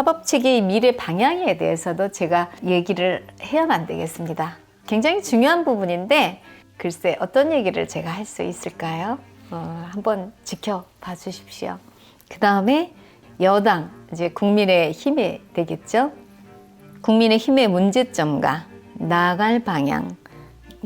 사법체계의 미래 방향에 대해서도 제가 얘기를 해야만 되겠습니다. 굉장히 중요한 부분인데 글쎄 어떤 얘기를 제가 할 수 있을까요? 한번 지켜봐 주십시오. 그 다음에 여당, 이제 국민의힘이 되겠죠. 국민의힘의 문제점과 나아갈 방향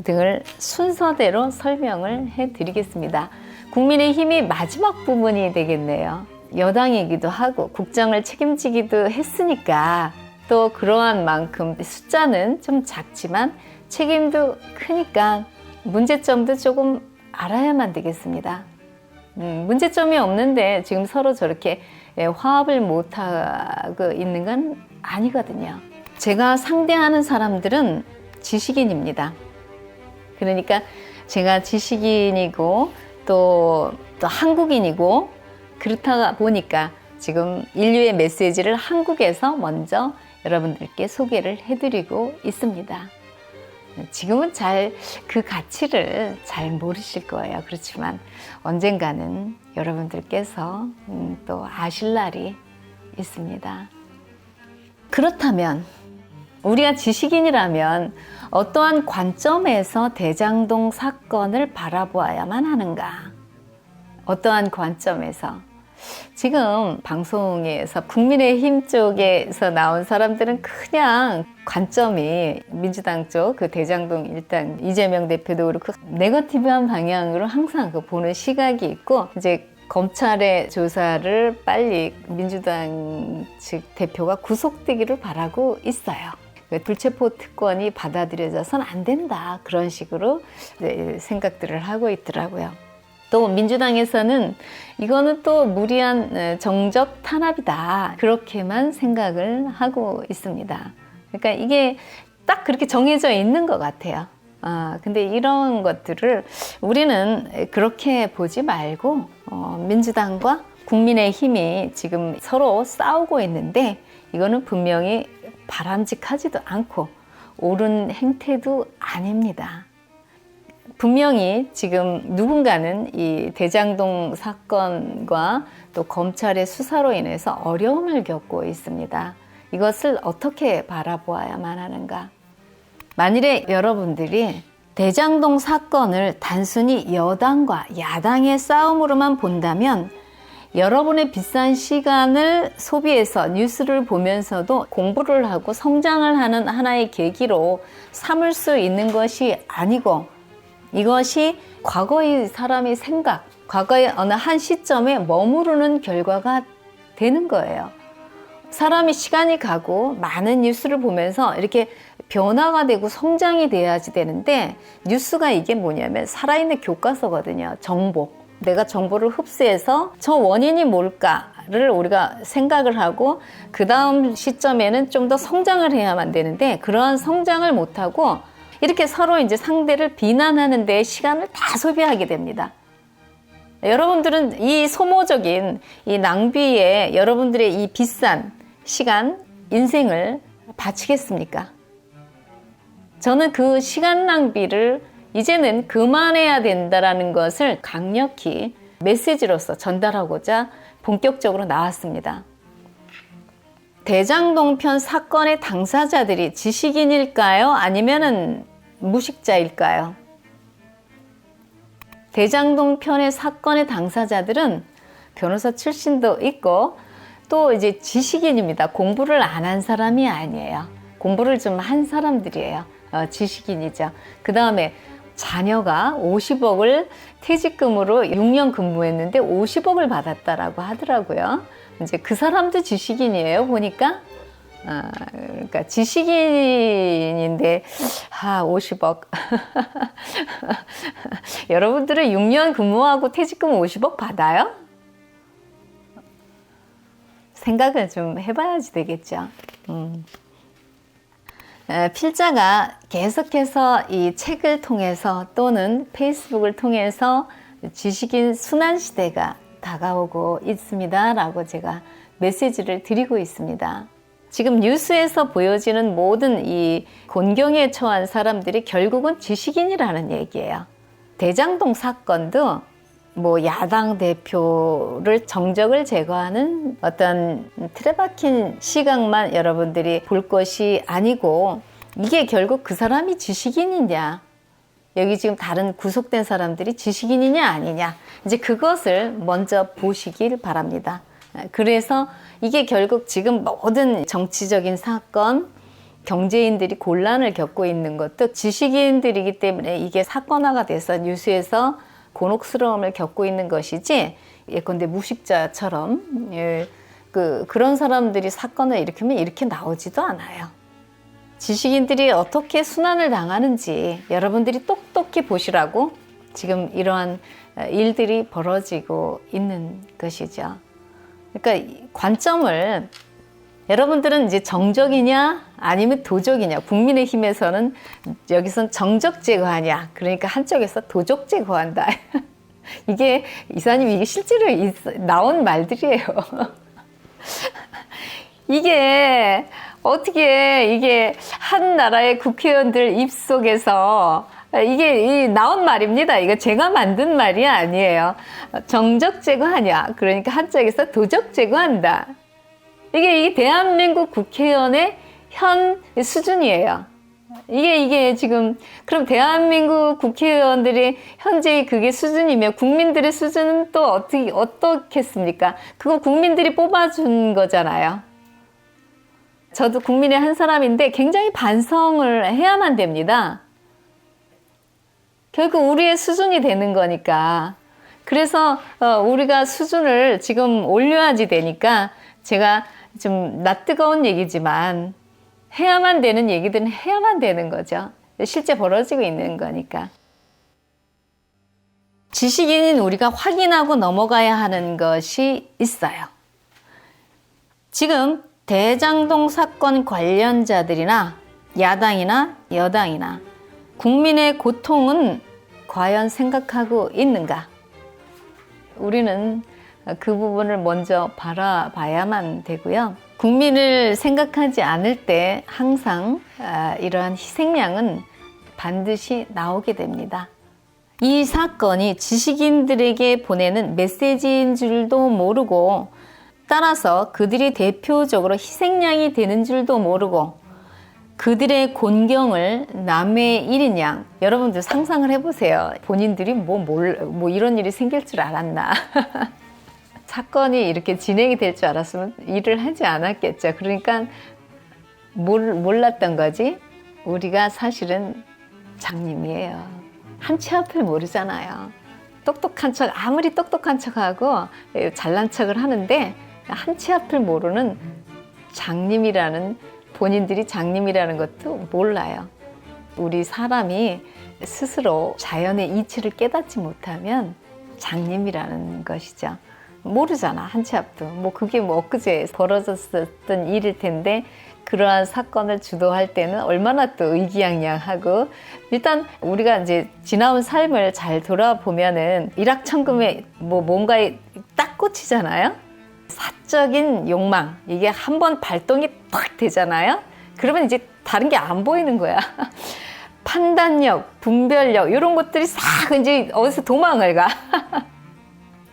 등을 순서대로 설명을 해드리겠습니다. 국민의힘이 마지막 부분이 되겠네요. 여당이기도 하고 국정을 책임지기도 했으니까 또 그러한 만큼 숫자는 좀 작지만 책임도 크니까 문제점도 조금 알아야만 되겠습니다. 문제점이 없는데 지금 서로 저렇게 화합을 못하고 있는 건 아니거든요. 제가 상대하는 사람들은 지식인입니다. 그러니까 제가 지식인이고 또 한국인이고 그렇다 보니까 지금 인류의 메시지를 한국에서 먼저 여러분들께 소개를 해드리고 있습니다. 지금은 그 가치를 잘 모르실 거예요. 그렇지만 언젠가는 여러분들께서 또 아실 날이 있습니다. 그렇다면 우리가 지식인이라면 어떠한 관점에서 대장동 사건을 바라보아야만 하는가? 어떠한 관점에서? 지금 방송에서 국민의힘 쪽에서 나온 사람들은 그냥 관점이 민주당 쪽 그 대장동 일단 이재명 대표도 그렇고 네거티브한 방향으로 항상 보는 시각이 있고 이제 검찰의 조사를 빨리 민주당 측 대표가 구속되기를 바라고 있어요. 불체포 특권이 받아들여져서는 안 된다 그런 식으로 생각들을 하고 있더라고요. 또 민주당에서는 이거는 또 무리한 정적 탄압이다 그렇게만 생각을 하고 있습니다. 그러니까 이게 딱 그렇게 정해져 있는 것 같아요. 근데 이런 것들을 우리는 그렇게 보지 말고 민주당과 국민의힘이 지금 서로 싸우고 있는데 이거는 분명히 바람직하지도 않고 옳은 행태도 아닙니다. 분명히 지금 누군가는 이 대장동 사건과 또 검찰의 수사로 인해서 어려움을 겪고 있습니다. 이것을 어떻게 바라보아야만 하는가? 만일에 여러분들이 대장동 사건을 단순히 여당과 야당의 싸움으로만 본다면 여러분의 비싼 시간을 소비해서 뉴스를 보면서도 공부를 하고 성장을 하는 하나의 계기로 삼을 수 있는 것이 아니고 이것이 과거의 사람의 생각, 과거의 어느 한 시점에 머무르는 결과가 되는 거예요. 사람이 시간이 가고 많은 뉴스를 보면서 이렇게 변화가 되고 성장이 돼야지 되는데 뉴스가 이게 뭐냐면 살아있는 교과서거든요. 정보. 내가 정보를 흡수해서 저 원인이 뭘까를 우리가 생각을 하고 그 다음 시점에는 좀 더 성장을 해야만 되는데 그러한 성장을 못하고 이렇게 서로 이제 상대를 비난하는 데 시간을 다 소비하게 됩니다. 여러분들은 이 소모적인 이 낭비에 여러분들의 이 비싼 시간, 인생을 바치겠습니까? 저는 그 시간 낭비를 이제는 그만해야 된다는 것을 강력히 메시지로서 전달하고자 본격적으로 나왔습니다. 대장동 편 사건의 당사자들이 지식인일까요? 아니면은 무식자일까요? 대장동 편의 사건의 당사자들은 변호사 출신도 있고 또 이제 지식인입니다. 공부를 안 한 사람이 아니에요. 공부를 좀 한 사람들이에요. 지식인이죠. 그 다음에 자녀가 50억을 퇴직금으로 6년 근무했는데 50억을 받았다라고 하더라고요. 이제 그 사람도 지식인이에요. 보니까. 그러니까 지식인인데 50억 여러분들은 6년 근무하고 퇴직금 50억 받아요? 생각을 좀 해봐야지 되겠죠. 필자가 계속해서 이 책을 통해서 또는 페이스북을 통해서 지식인 순환시대가 다가오고 있습니다 라고 제가 메시지를 드리고 있습니다. 지금 뉴스에서 보여지는 모든 이 곤경에 처한 사람들이 결국은 지식인이라는 얘기예요. 대장동 사건도 뭐 야당 대표를 정적을 제거하는 어떤 틀에 박힌 시각만 여러분들이 볼 것이 아니고 이게 결국 그 사람이 지식인이냐, 여기 지금 다른 구속된 사람들이 지식인이냐 아니냐, 이제 그것을 먼저 보시길 바랍니다. 그래서 이게 결국 지금 모든 정치적인 사건, 경제인들이 곤란을 겪고 있는 것도 지식인들이기 때문에 이게 사건화가 돼서 뉴스에서 곤혹스러움을 겪고 있는 것이지, 예컨대 무식자처럼 그런 사람들이 사건을 일으키면 이렇게 나오지도 않아요. 지식인들이 어떻게 순환을 당하는지 여러분들이 똑똑히 보시라고 지금 이러한 일들이 벌어지고 있는 것이죠. 그러니까 관점을, 여러분들은 이제 정적이냐 아니면 도적이냐, 국민의힘에서는 여기선 정적 제거하냐, 그러니까 한쪽에서 도적 제거한다. 이게 이사님, 이게 실제로 나온 말들이에요. 이게 어떻게 이게 한 나라의 국회의원들 입속에서 이게 나온 말입니다. 이거 제가 만든 말이 아니에요. 정적 제거하냐, 그러니까 한쪽에서 도적 제거한다. 이게 대한민국 국회의원의 현 수준이에요. 이게 지금, 그럼 대한민국 국회의원들이 현재 그게 수준이면 국민들의 수준은 또 어떻겠습니까? 그거 국민들이 뽑아준 거잖아요. 저도 국민의 한 사람인데 굉장히 반성을 해야만 됩니다. 결국 우리의 수준이 되는 거니까. 그래서 우리가 수준을 지금 올려야지 되니까 제가 좀 낯뜨거운 얘기지만 해야만 되는 얘기들은 해야만 되는 거죠. 실제 벌어지고 있는 거니까. 지식인인 우리가 확인하고 넘어가야 하는 것이 있어요. 지금 대장동 사건 관련자들이나 야당이나 여당이나 국민의 고통은 과연 생각하고 있는가? 우리는 그 부분을 먼저 바라봐야만 되고요. 국민을 생각하지 않을 때 항상 이러한 희생양은 반드시 나오게 됩니다. 이 사건이 지식인들에게 보내는 메시지인 줄도 모르고, 따라서 그들이 대표적으로 희생양이 되는 줄도 모르고, 그들의 곤경을 남의 일인 양, 여러분들 상상을 해보세요. 본인들이 뭐 이런 일이 생길 줄 알았나. 사건이 이렇게 진행이 될 줄 알았으면 일을 하지 않았겠죠. 그러니까 몰랐던 거지. 우리가 사실은 장님이에요. 한 치 앞을 모르잖아요. 똑똑한 척, 아무리 똑똑한 척하고 잘난 척을 하는데 한 치 앞을 모르는 장님이라는, 본인들이 장님이라는 것도 몰라요. 우리 사람이 스스로 자연의 이치를 깨닫지 못하면 장님이라는 것이죠. 모르잖아, 한 치 앞도. 그게 엊그제 벌어졌었던 일일 텐데, 그러한 사건을 주도할 때는 얼마나 또 의기양양하고, 일단 우리가 이제 지나온 삶을 잘 돌아보면은 일확천금에 뭔가에 딱 꽂히잖아요. 사적인 욕망, 이게 한번 발동이 팍 되잖아요. 그러면 이제 다른 게 안 보이는 거야. 판단력, 분별력, 이런 것들이 싹 이제 어디서 도망을 가.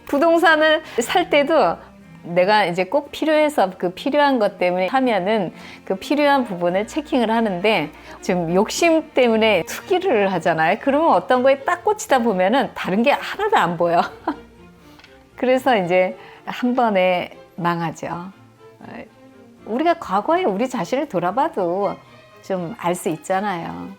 부동산을 살 때도 내가 이제 꼭 필요해서 그 필요한 것 때문에 하면은 그 필요한 부분을 체킹을 하는데, 지금 욕심 때문에 투기를 하잖아요. 그러면 어떤 거에 딱 꽂히다 보면은 다른 게 하나도 안 보여. 그래서 이제 한 번에 망하죠. 우리가 과거에 우리 자신을 돌아봐도 좀 알 수 있잖아요.